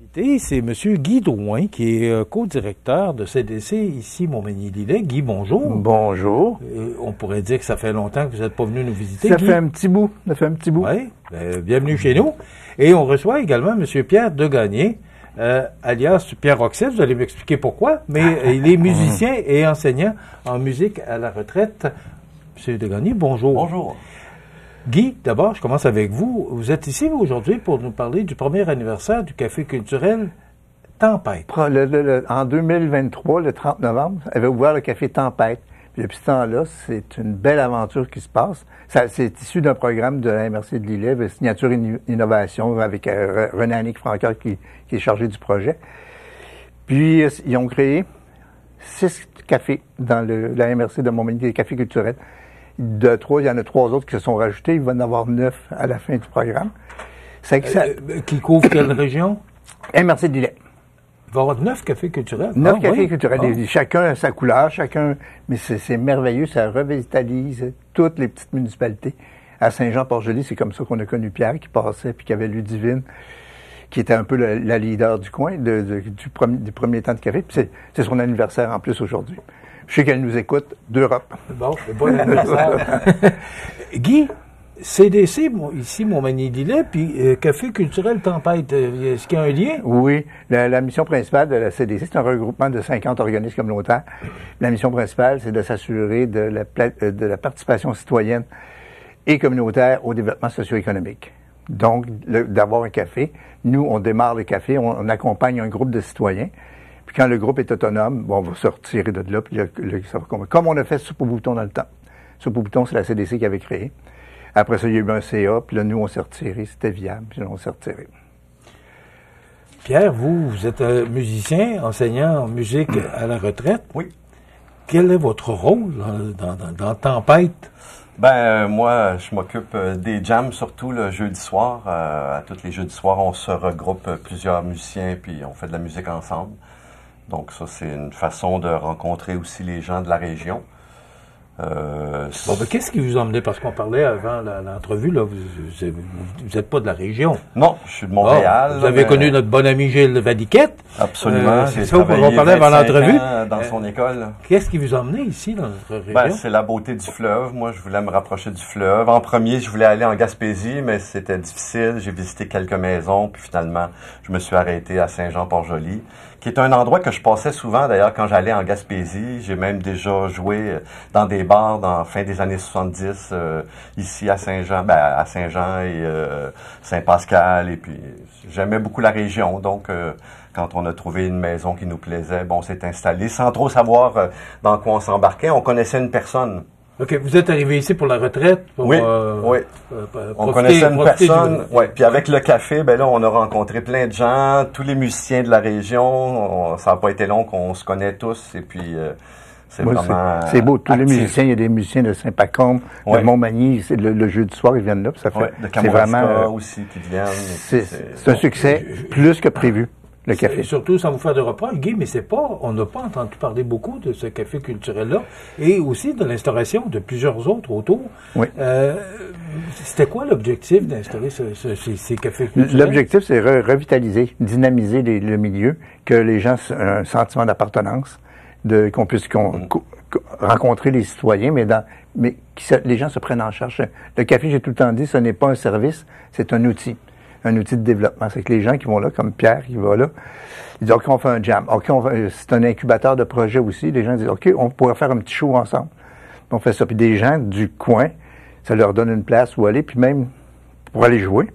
invité, c'est M. Guy Drouin, qui est co-directeur de CDC ici, Montmagny-Lillet. Guy, bonjour. Bonjour. On pourrait dire que ça fait longtemps que vous n'êtes pas venu nous visiter. Ça Guy. fait un petit bout. Oui, bienvenue chez nous. Et on reçoit également M. Pierre Degagné, alias Pierre Roxel. Vous allez m'expliquer pourquoi, mais il est musicien et enseignant en musique à la retraite. M. Degagné, bonjour. Bonjour. Guy, d'abord, je commence avec vous. Vous êtes ici aujourd'hui pour nous parler du premier anniversaire du Café culturel Tempête. En 2023, le 30 novembre, avait ouvert le Café Tempête. Puis depuis ce temps-là, c'est une belle aventure qui se passe. C'est issu d'un programme de la MRC de Lillet, de Signature Innovation, avec René-Annick Francaire qui est chargé du projet. Puis, ils ont créé 6 cafés dans la MRC de Montmagny, des cafés culturels. Il y en a 3 autres qui se sont rajoutés. Il va en avoir 9 à la fin du programme. Qui couvre quelle région? MRC de Lillet. Il va y avoir 9 cafés culturels. 9 cafés culturels. Chacun a sa couleur, mais c'est merveilleux. Ça revitalise toutes les petites municipalités. À Saint-Jean-Port-Joli, c'est comme ça qu'on a connu Pierre, qui passait, puis qui avait Ludivine, qui était un peu la leader du coin, du premier temps de café. Puis c'est son anniversaire en plus aujourd'hui. Je sais qu'elle nous écoute d'Europe. Bon anniversaire. Guy, CDC, ici, Montmagny-Lillet, puis Café culturel Tempête, est-ce qu'il y a un lien? Oui. La mission principale de la CDC, c'est un regroupement de 50 organismes communautaires. La mission principale, c'est de s'assurer de la participation citoyenne et communautaire au développement socio-économique. Donc, d'avoir un café. Nous, on démarre le café, on accompagne un groupe de citoyens. Puis quand le groupe est autonome, on va se retirer de là, puis comme on a fait Soupe au bouton dans le temps. Soupe au bouton, c'est la CDC qui avait créé. Après ça, il y a eu un CA, puis là, nous, on s'est retiré. C'était viable, puis là, on s'est retiré. Pierre, vous êtes musicien, enseignant en musique à la retraite. Oui. Quel est votre rôle dans Tempête? Moi, je m'occupe des jams, surtout le jeudi soir. À tous les jeudis soirs, on se regroupe plusieurs musiciens, puis on fait de la musique ensemble. Donc ça, c'est une façon de rencontrer aussi les gens de la région. Qu'est-ce qui vous a emmené? Parce qu'on parlait avant l'entrevue, là, vous n'êtes pas de la région. Non, je suis de Montréal. Vous avez connu notre bon ami Gilles Vadiquette. Absolument. C'est ça qu'on parlait avant l'entrevue. Dans son école. Qu'est-ce qui vous a emmené ici, dans notre région? C'est la beauté du fleuve. Moi, je voulais me rapprocher du fleuve. En premier, je voulais aller en Gaspésie, mais c'était difficile. J'ai visité quelques maisons, puis finalement, je me suis arrêté à Saint-Jean-Port-Joli, qui est un endroit que je passais souvent, d'ailleurs, quand j'allais en Gaspésie. J'ai même déjà joué dans des bars dans fin des années 70, ici à Saint-Jean, à Saint-Jean et Saint-Pascal. Et puis, j'aimais beaucoup la région. Donc, quand on a trouvé une maison qui nous plaisait, on s'est installé sans trop savoir dans quoi on s'embarquait. On connaissait une personne. OK, vous êtes arrivé ici pour la retraite? Oui. On connaissait une personne. Ouais. Puis avec le café, là, on a rencontré plein de gens, tous les musiciens de la région. Ça n'a pas été long qu'on se connaît tous. Et puis, c'est vraiment c'est beau. Tous actif. les musiciens, il y a des musiciens de Saint-Pacôme, de Montmagny. Le jeudi soir, ils viennent là. Puis ça fait, de c'est vraiment aussi qui viennent. C'est un succès plus que prévu. Le café. Surtout, sans vous faire de reproches, Guy, mais on n'a pas entendu parler beaucoup de ce café culturel-là et aussi de l'instauration de plusieurs autres autour. Oui. C'était quoi l'objectif d'instaurer ces cafés culturels? L'objectif, c'est revitaliser, dynamiser le milieu, que les gens aient un sentiment d'appartenance, qu'on puisse rencontrer les citoyens, mais les gens se prennent en charge. Le café, j'ai tout le temps dit, ce n'est pas un service, c'est un outil. Un outil de développement. C'est que les gens qui vont là, comme Pierre qui va là, ils disent, OK, on fait un jam. OK, c'est un incubateur de projet aussi. Les gens disent, OK, on pourrait faire un petit show ensemble. On fait ça. Puis des gens du coin, ça leur donne une place où aller, puis même pour aller jouer,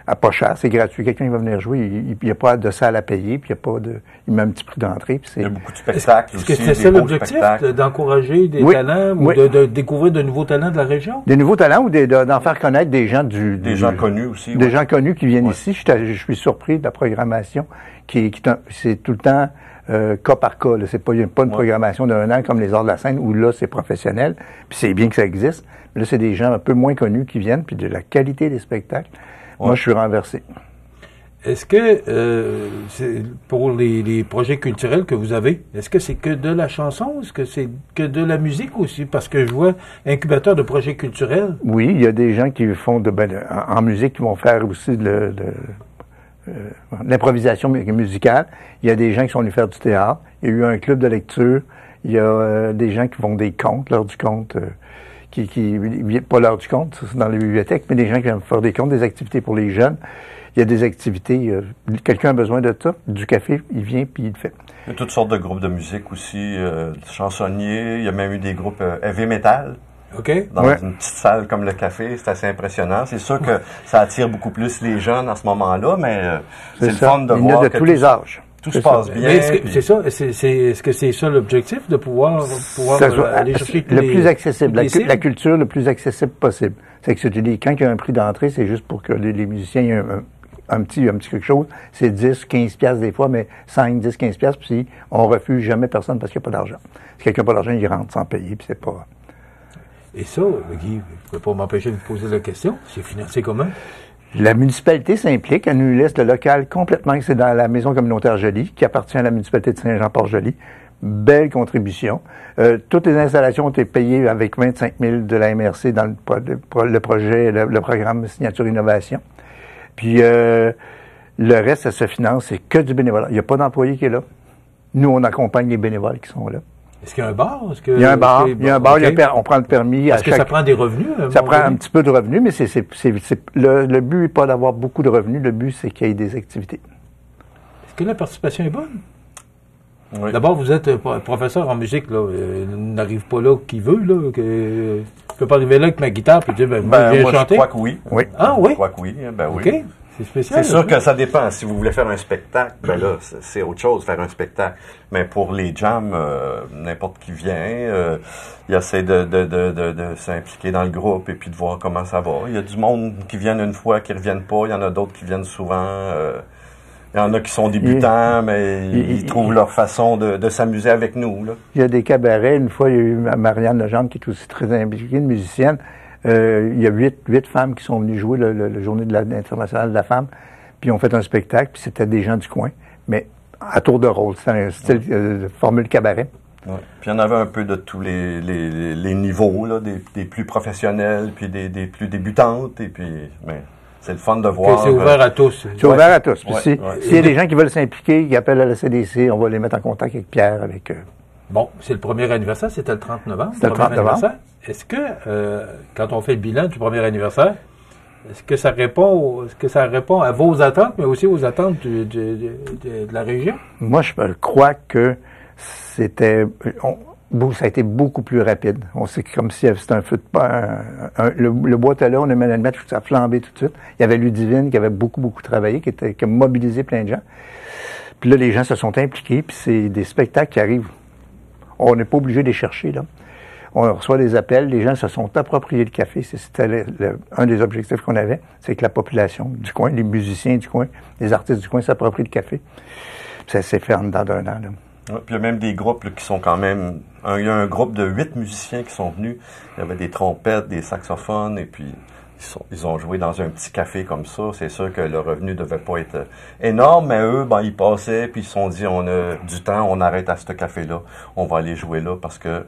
à pas cher, c'est gratuit. Quelqu'un va venir jouer, il n'y a pas de salle à payer, puis il met un petit prix d'entrée. Puis il y a beaucoup de spectacles aussi. Est-ce que c'est ça l'objectif, d'encourager des talents ou de découvrir de nouveaux talents de la région? Des nouveaux talents ou d'en faire connaître des gens des gens connus aussi. Des gens connus qui viennent ici. Je suis surpris de la programmation c'est tout le temps cas par cas. Là. C'est pas une programmation d'un an comme les Arts de la scène où là, c'est professionnel. Puis c'est bien que ça existe. Mais là, c'est des gens un peu moins connus qui viennent, puis de la qualité des spectacles. Moi, je suis renversé. Est-ce que, pour les projets culturels que vous avez, est-ce que c'est que de la chanson? Est-ce que c'est que de la musique aussi? Parce que je vois incubateur de projets culturels. Oui, il y a des gens qui font en musique qui vont faire aussi l'improvisation musicale. Il y a des gens qui sont venus faire du théâtre. Il y a eu un club de lecture. Il y a des gens qui font des contes, l'heure du conte, pas l'heure du conte, c'est dans les bibliothèques, mais des gens qui viennent faire des contes, des activités pour les jeunes. Il y a des activités, quelqu'un a besoin de ça, du café, il vient puis il le fait. Il y a toutes sortes de groupes de musique aussi, chansonniers, il y a même eu des groupes heavy metal. OK. Dans une petite salle comme le café, c'est assez impressionnant. C'est sûr que ça attire beaucoup plus les jeunes à ce moment-là, mais c'est le fun de voir. Il y en a de tous les âges. Tout se passe bien. C'est ça, est-ce que c'est ça l'objectif, de pouvoir aller chercher le plus accessible, la culture le plus accessible possible. C'est que quand il y a un prix d'entrée, c'est juste pour que les musiciens aient un petit quelque chose. C'est 10, 15 piastres des fois, mais 5, 10, 15 piastres, puis on refuse jamais personne parce qu'il n'y a pas d'argent. Si quelqu'un n'a pas d'argent, il rentre sans payer, puis c'est pas... Et ça, Guy, vous ne pouvez pas m'empêcher de vous poser la question. C'est financé comment? La municipalité s'implique, elle nous laisse le local complètement, c'est dans la maison communautaire Joly, qui appartient à la municipalité de Saint-Jean-Port-Joli. Belle contribution. Toutes les installations ont été payées avec 25 000 de la MRC dans le projet, le programme Signature Innovation. Puis le reste, ça se finance, c'est que du bénévolat. Il n'y a pas d'employé qui est là. Nous, on accompagne les bénévoles qui sont là. Est-ce qu'il y a un bar? Il y a un bar, okay. On prend le permis. Est-ce que ça prend des revenus? Ça prend un petit peu de revenus, mais le but n'est pas d'avoir beaucoup de revenus, le but c'est qu'il y ait des activités. Est-ce que la participation est bonne? Oui. D'abord, vous êtes professeur en musique, là. N'arrive pas là qui veut, là. Je peux pas arriver là avec ma guitare et dire, moi, je viens chanter. Je crois que oui. Ah, oui? Je crois que oui. Ben oui. OK. C'est spécial. C'est sûr que ça dépend. Si vous voulez faire un spectacle, ben là, c'est autre chose, faire un spectacle. Mais pour les jams, n'importe qui vient, il essaie de s'impliquer dans le groupe et puis de voir comment ça va. Il y a du monde qui viennent une fois, qui reviennent pas. Il y en a d'autres qui viennent souvent. Il y en a qui sont débutants, mais ils trouvent leur façon de s'amuser avec nous, là. Il y a des cabarets. Une fois, il y a eu Marianne Legendre, qui est aussi très impliquée, une musicienne. Il y a 8 femmes qui sont venues jouer la journée de l'Internationale de la femme, puis ont fait un spectacle, puis c'était des gens du coin, mais à tour de rôle. C'était un style formule cabaret. Ouais. Puis il y en avait un peu de tous les niveaux, là, des plus professionnels, puis des plus débutantes, et puis... Mais c'est le fun de voir. C'est ouvert à tous. C'est ouvert à tous. Puis s'il y a des gens qui veulent s'impliquer, qui appellent à la CDC, on va les mettre en contact avec Pierre, avec... Bon, c'est le premier anniversaire, c'était le 30 novembre. C'était le 30 novembre. Est-ce que, quand on fait le bilan du premier anniversaire, est-ce que ça répond à vos attentes, mais aussi aux attentes de la région? Moi, je crois que ça a été beaucoup plus rapide. On sait comme si c'était un feu de le bois était là, on aimait le mettre, ça a flambé tout de suite. Il y avait Ludivine qui avait beaucoup travaillé, qui a mobilisé plein de gens. Puis là, les gens se sont impliqués, puis c'est des spectacles qui arrivent. On n'est pas obligé de les chercher, là. On reçoit des appels, les gens se sont appropriés le café. C'était un des objectifs qu'on avait, c'est que la population du coin, les musiciens du coin, les artistes du coin s'approprient le café. Puis ça s'est fait en dedans d'un an, là. Ouais, puis il y a même des groupes là, qui sont quand même... Il y a un groupe de 8 musiciens qui sont venus. Il y avait des trompettes, des saxophones, et puis ils ont joué dans un petit café comme ça. C'est sûr que le revenu devait pas être énorme, mais eux, ils passaient, puis ils se sont dit, on a du temps, on arrête à ce café-là. On va aller jouer là parce que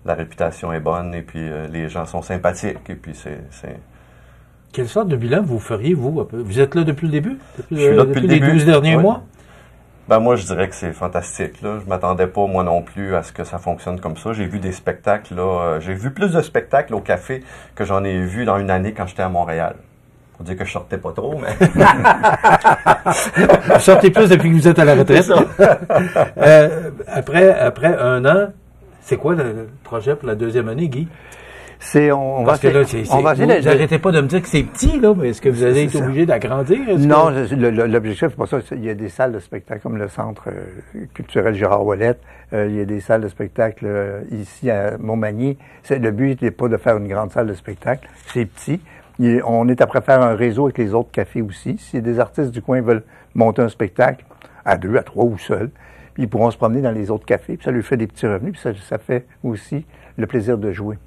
la réputation est bonne, et puis les gens sont sympathiques, et puis c'est... Quelle sorte de bilan vous feriez, vous? Vous êtes là depuis le début? Je suis là depuis le début. Les 12 derniers mois? Moi, je dirais que c'est fantastique, là. Je m'attendais pas, moi non plus, à ce que ça fonctionne comme ça. J'ai vu des spectacles, là. J'ai vu plus de spectacles au café que j'en ai vu dans une année quand j'étais à Montréal. Faut dire que je sortais pas trop, mais... Vous sortez plus depuis que vous êtes à la retraite. Après un an, c'est quoi le projet pour la deuxième année, Guy? On va vous n'arrêtez pas de me dire que c'est petit, là, mais est-ce que vous allez être obligé d'agrandir? Non, l'objectif, c'est pas ça. Il y a des salles de spectacle comme le Centre culturel Gérard Ouellette. Il y a des salles de spectacle ici à Montmagny. Le but n'est pas de faire une grande salle de spectacle. C'est petit. On est après faire un réseau avec les autres cafés aussi. Si des artistes du coin veulent monter un spectacle à 2, à 3 ou seuls, ils pourront se promener dans les autres cafés. Puis ça lui fait des petits revenus. Puis ça fait aussi le plaisir de jouer.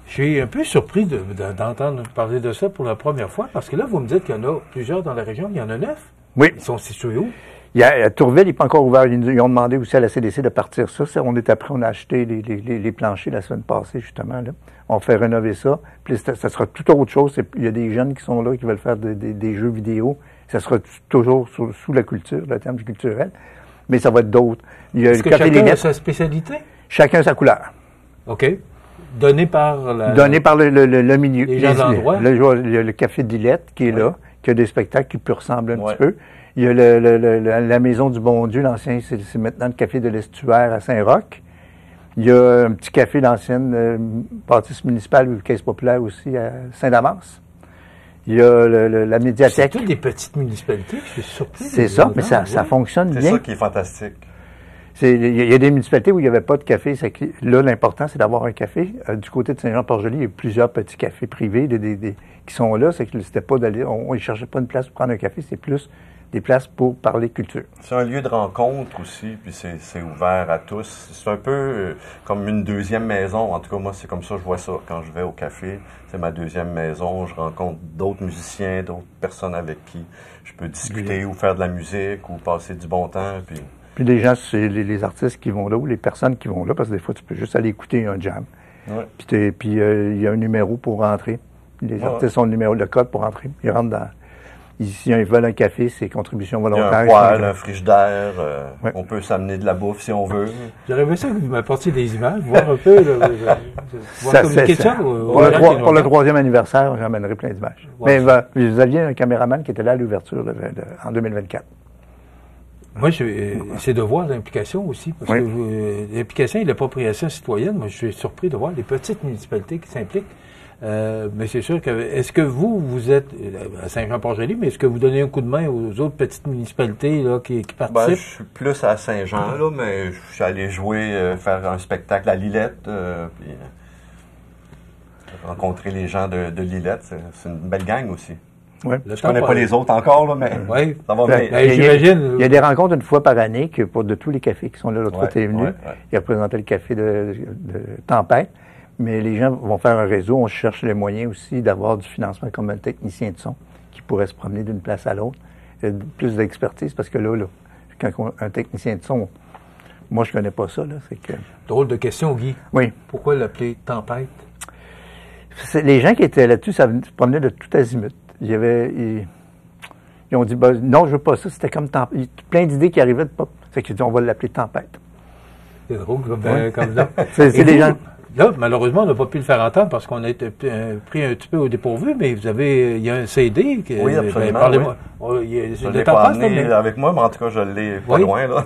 Je suis un peu surpris d'entendre parler de ça pour la première fois, parce que là, vous me dites qu'il y en a plusieurs dans la région. Il y en a 9? Oui. Ils sont situés où? À Tourville, il n'est pas encore ouvert. Ils ont demandé aussi à la CDC de partir ça. On a acheté les planchers la semaine passée, justement, là. On fait rénover ça. Puis ça sera tout autre chose. Il y a des jeunes qui sont là, qui veulent faire des jeux vidéo. Ça sera toujours sous la culture, le terme du culturel, mais ça va être d'autres. Il y a Est-ce que chacun a sa spécialité? Chacun sa couleur. OK. Donné par le milieu. Les gens de l'endroit. Il y a le Café de Lillette qui est là, qui a des spectacles qui peut ressembler un petit peu. Il y a la Maison du Bon Dieu, l'ancien, c'est maintenant le Café de l'Estuaire à Saint-Roch. Il y a un petit café d'ancienne bâtisse municipale ou caisse populaire aussi à Saint-Damas. Il y a la médiathèque. C'est toutes des petites municipalités, je suis surpris. C'est ça, mais ça fonctionne bien. C'est ça qui est fantastique. Il y a des municipalités où il n'y avait pas de café. Là, l'important, c'est d'avoir un café. Du côté de Saint-Jean-Port-Joli, il y a plusieurs petits cafés privés qui sont là. C'est que c'était pas d'aller. On ne cherchait pas une place pour prendre un café, c'est plus des places pour parler culture. C'est un lieu de rencontre aussi, puis c'est ouvert à tous. C'est un peu comme une deuxième maison. En tout cas, moi, c'est comme ça que je vois ça. Quand je vais au café, c'est ma deuxième maison. Je rencontre d'autres musiciens, d'autres personnes avec qui je peux discuter ou faire de la musique ou passer du bon temps. Puis les gens, c'est les artistes qui vont là ou les personnes qui vont là, parce que des fois, tu peux juste aller écouter un jam. Ouais. Puis il y a un numéro pour rentrer. Les artistes ont le numéro de code pour rentrer. Ils rentrent dans... Ici, ils veulent un café, c'est contribution volontaire. Il y a un poêle, un frigidaire. On peut s'amener de la bouffe si on veut. J'aurais aimé ça que vous m'apportiez des images, voir un peu. Pour le 3e anniversaire, j'emmènerai plein d'images. Ouais, mais vous aviez un caméraman qui était là à l'ouverture en 2024. Moi, c'est de voir l'implication aussi, parce que l'implication et l'appropriation citoyenne, moi, je suis surpris de voir les petites municipalités qui s'impliquent. Mais c'est sûr que, est-ce que vous êtes à Saint-Jean-Port-Joli, mais est-ce que vous donnez un coup de main aux autres petites municipalités là, qui participent? Je suis plus à Saint-Jean, là, mais je suis allé jouer, faire un spectacle à Lillette, puis rencontrer les gens de Lillette. C'est une belle gang aussi. Ouais. Je connais pas les autres encore, là, mais ça va bien. J'imagine. Il y a des rencontres une fois par année de tous les cafés qui sont là. L'autre fois, tu es venu. Il a présenté le café de Tempête. Mais les gens vont faire un réseau. On cherche les moyens aussi d'avoir du financement comme un technicien de son qui pourrait se promener d'une place à l'autre. Plus d'expertise parce que là, quand un technicien de son, moi, je connais pas ça. C'est que... Drôle de question, Guy. Oui. Pourquoi l'appeler Tempête? Les gens qui étaient là-dessus, ça se promenait de tout azimut. Ils ont dit, non, je veux pas ça. C'était comme plein d'idées qui arrivaient de pas. C'est qu'ils dit, on va l'appeler Tempête. C'est drôle comme ça. C'est des gens... Là, malheureusement, on n'a pas pu le faire entendre parce qu'on a été pris un petit peu au dépourvu, mais il y a un CD qui... Oui, absolument. Parlez-moi. Je l'ai pas amené avec moi, mais en tout cas, je l'ai pas loin, là.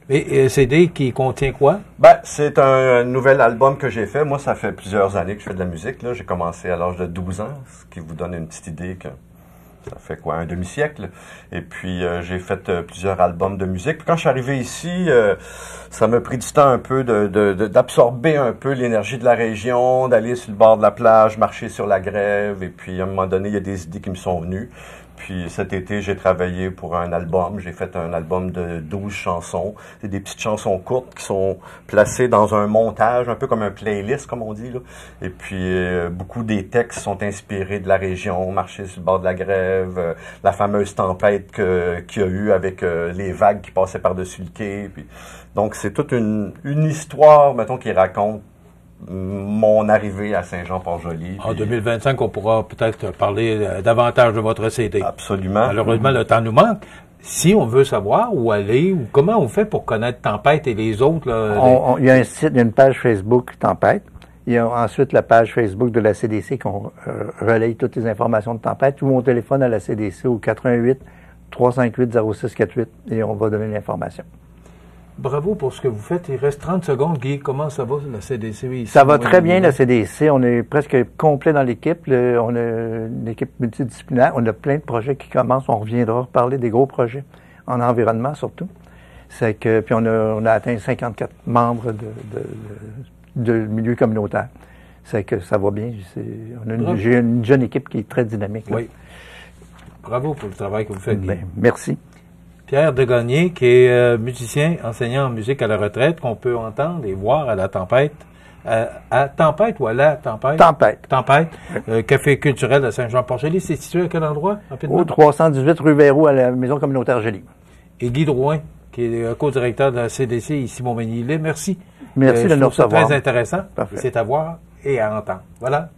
Et un CD qui contient quoi? C'est un nouvel album que j'ai fait. Moi, ça fait plusieurs années que je fais de la musique, là. J'ai commencé à l'âge de 12 ans, ce qui vous donne une petite idée que ça fait quoi, un demi-siècle. Et puis, j'ai fait plusieurs albums de musique. Puis quand je suis arrivé ici, ça m'a pris du temps un peu d'absorber un peu l'énergie de la région, d'aller sur le bord de la plage, marcher sur la grève. Et puis, à un moment donné, il y a des idées qui me sont venues. Puis cet été, j'ai travaillé pour un album. J'ai fait un album de 12 chansons. C'est des petites chansons courtes qui sont placées dans un montage, un peu comme un playlist, comme on dit, là. Et puis, beaucoup des textes sont inspirés de la région, marcher sur le bord de la grève, la fameuse tempête qu'il y a eu avec les vagues qui passaient par-dessus le quai. Puis, donc, c'est toute une histoire, mettons, qui raconte mon arrivée à Saint-Jean-Port-Joli. En 2025, on pourra peut-être parler davantage de votre CD. Absolument. Malheureusement, le temps nous manque. Si on veut savoir où aller, ou comment on fait pour connaître Tempête et les autres... Là, il y a un site, il y a une page Facebook Tempête. Il y a ensuite la page Facebook de la CDC qu'on relaye toutes les informations de Tempête, ou on téléphone à la CDC au 88 358 0648 et on va donner l'information. Bravo pour ce que vous faites. Il reste 30 secondes. Guy, comment ça va, la CDC? Ici, ça va très bien, la CDC. On est presque complet dans l'équipe. On a une équipe multidisciplinaire. On a plein de projets qui commencent. On reviendra parler des gros projets en environnement, surtout. Puis on a atteint 54 membres de milieu communautaire. C'est que ça va bien. J'ai une jeune équipe qui est très dynamique. Oui. Bravo pour le travail que vous faites, Guy. Merci. Pierre Degagné, qui est musicien, enseignant en musique à la retraite, qu'on peut entendre et voir à la Tempête. À Tempête ou à la Tempête? Tempête. Tempête. Café culturel à Saint-Jean-Port-Joli. C'est situé à quel endroit? Au 318 rue Véro, à la Maison communautaire Jolie. Et Guy Drouin, qui est co-directeur de la CDC ici, Montmagny-Lais. Merci. Merci de nous recevoir. C'est très intéressant. Parfait. C'est à voir et à entendre. Voilà.